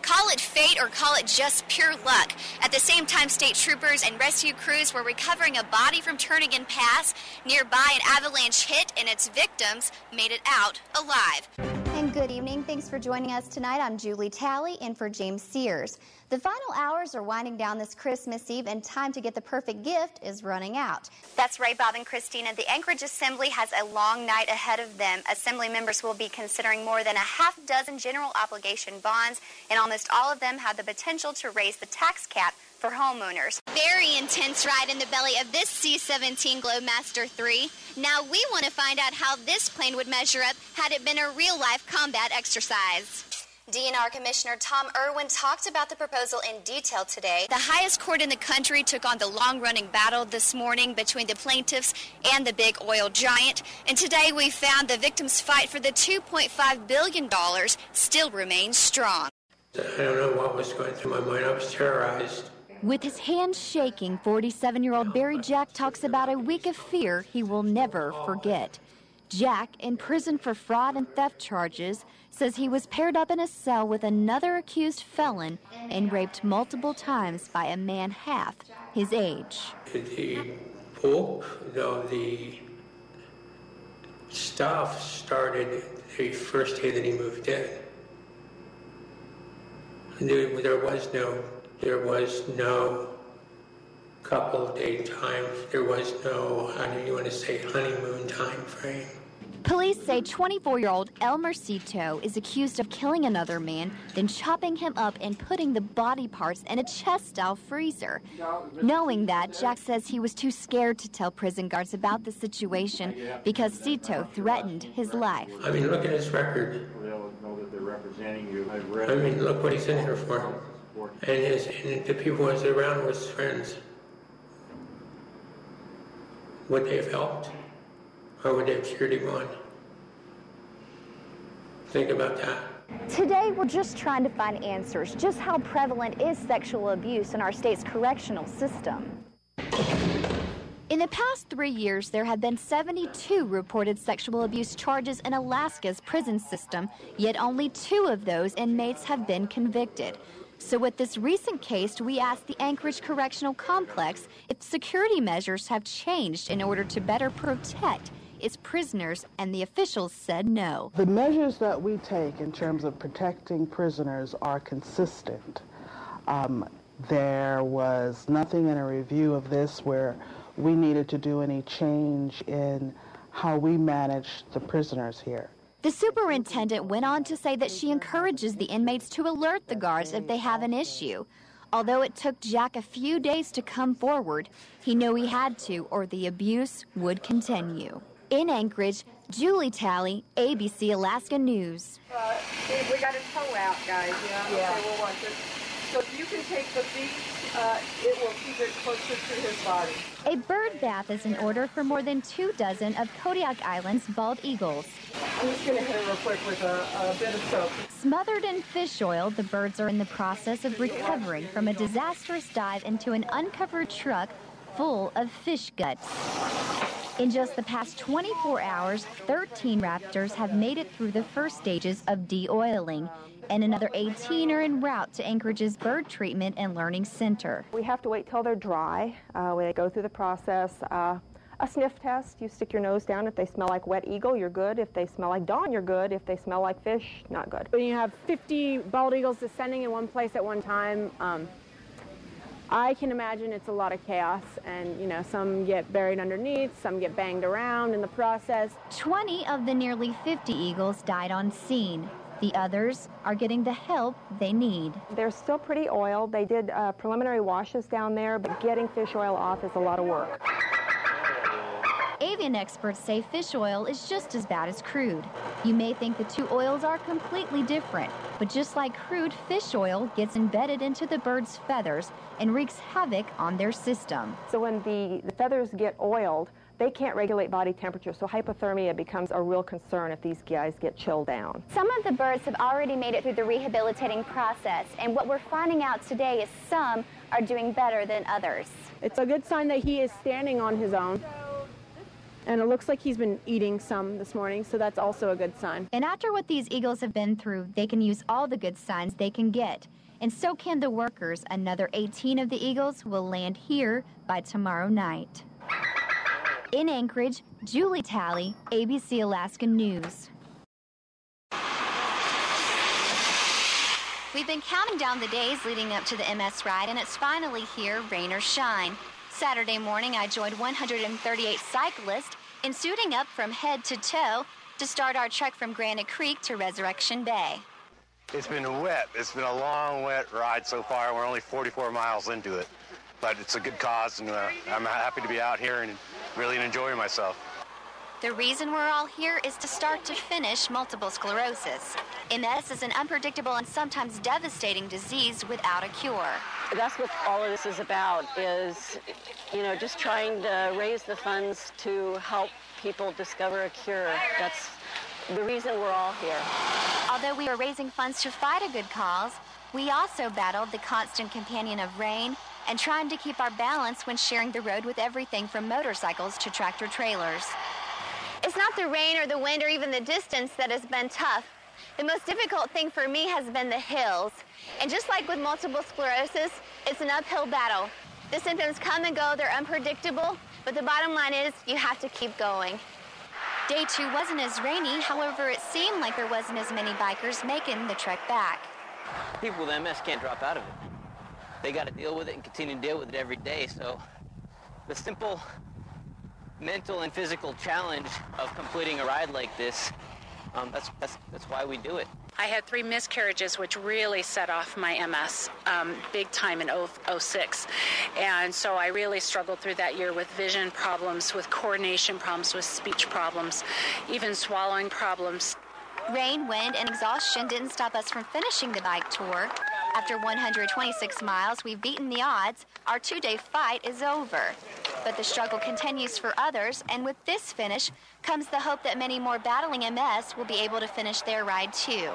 Call it fate or call it just pure luck. At the same time, state troopers and rescue crews were recovering a body from Turnagain Pass. Nearby, an avalanche hit and its victims made it out alive. And good evening. Thanks for joining us tonight. I'm Julie Talley in for James Sears. The final hours are winding down this Christmas Eve, and time to get the perfect gift is running out. That's right, Bob and Christina. The Anchorage Assembly has a long night ahead of them. Assembly members will be considering more than a half dozen general obligation bonds, and almost all of them have the potential to raise the tax cap for homeowners. Very intense ride in the belly of this C-17 Globemaster III. Now we want to find out how this plane would measure up had it been a real-life combat exercise. DNR Commissioner Tom Irwin talked about the proposal in detail today. The highest court in the country took on the long-running battle this morning between the plaintiffs and the big oil giant. And today we found the victims' fight for the $2.5 billion still remains strong. I don't know what was going through my mind. I was terrorized. With his hands shaking, 47-year-old Barry Jack talks about a week of fear he will never forget. Jack, in prison for fraud and theft charges, says he was paired up in a cell with another accused felon and raped multiple times by a man half his age. The stuff started the first day that he moved in. There was no couple-day time. There was no, honeymoon time frame. Police say 24-year-old Elmer Cito is accused of killing another man, then chopping him up and putting the body parts in a chest-style freezer. Knowing that, Jack says he was too scared to tell prison guards about the situation because Cito threatened his life. I mean, look at his record. I mean, look what he's in here for. And the people who was around were his friends. Would they have helped? Or would they have cheered him on? Think about that. Today, we're just trying to find answers. Just how prevalent is sexual abuse in our state's correctional system? In the past 3 years, there have been 72 reported sexual abuse charges in Alaska's prison system, yet only 2 of those inmates have been convicted. So with this recent case, we asked the Anchorage Correctional Complex if security measures have changed in order to better protect its prisoners, and the officials said no. The measures that we take in terms of protecting prisoners are consistent. There was nothing in a review of this where we needed to do any change in how we manage the prisoners here. The superintendent went on to say that she encourages the inmates to alert the guards if they have an issue. Although it took Jack a few days to come forward, he knew he had to, or the abuse would continue. In Anchorage, Julie Talley, ABC Alaska News. We got a toe out, guys. Yeah. Okay, we'll watch it. So if you can take the feet, it will keep it closer to his body. A bird bath is in order for more than 24 of Kodiak Island's bald eagles. I'm just going to hit it real quick with a bit of soap. Smothered in fish oil, the birds are in the process of recovering from a disastrous dive into an uncovered truck full of fish guts. In just the past 24 hours, 13 raptors have made it through the first stages of de-oiling, and another 18 are en route to Anchorage's Bird Treatment and Learning Center. We have to wait till they're dry when they go through the process. A sniff test, you stick your nose down. If they smell like wet eagle, you're good. If they smell like dawn, you're good. If they smell like fish, not good. When you have 50 bald eagles descending in one place at one time, I can imagine it's a lot of chaos, and some get buried underneath, some get banged around in the process. 20 of the nearly 50 eagles died on scene. The others are getting the help they need. They're still pretty oiled. They did preliminary washes down there, but getting fish oil off is a lot of work. Avian experts say fish oil is just as bad as crude. You may think the two oils are completely different, but just like crude, fish oil gets embedded into the bird's feathers and wreaks havoc on their system. So when the feathers get oiled, they can't regulate body temperature, so hypothermia becomes a real concern if these guys get chilled down. Some of the birds have already made it through the rehabilitating process, and what we're finding out today is some are doing better than others. It's a good sign that he is standing on his own. And it looks like he's been eating some this morning, so that's also a good sign. And after what these eagles have been through, they can use all the good signs they can get. And so can the workers. Another 18 of the eagles will land here by tomorrow night. In Anchorage, Julie Talley, ABC Alaska News. We've been counting down the days leading up to the MS ride, and it's finally here, rain or shine. Saturday morning, I joined 138 cyclists in suiting up from head to toe to start our trek from Granite Creek to Resurrection Bay. It's been wet. It's been a long, wet ride so far. We're only 44 miles into it, but it's a good cause, and I'm happy to be out here and really enjoying myself. The reason we're all here is to start to finish multiple sclerosis. MS is an unpredictable and sometimes devastating disease without a cure. That's what all of this is about, is, just trying to raise the funds to help people discover a cure. That's the reason we're all here. Although we were raising funds to fight a good cause, we also battled the constant companion of rain and trying to keep our balance when sharing the road with everything from motorcycles to tractor trailers. It's not the rain or the wind or even the distance that has been tough. The most difficult thing for me has been the hills. And just like with multiple sclerosis, it's an uphill battle. The symptoms come and go, they're unpredictable, but the bottom line is you have to keep going. Day 2 wasn't as rainy, however, it seemed like there wasn't as many bikers making the trek back. People with MS can't drop out of it. They got to deal with it and continue to deal with it every day, so the simple mental and physical challenge of completing a ride like this, that's why we do it. I had 3 miscarriages, which really set off my MS big time in 06. And so I really struggled through that year with vision problems, with coordination problems, with speech problems, even swallowing problems. Rain, wind, and exhaustion didn't stop us from finishing the bike tour. After 126 miles, we've beaten the odds. Our 2-day fight is over. But the struggle continues for others, and with this finish comes the hope that many more battling MS will be able to finish their ride too.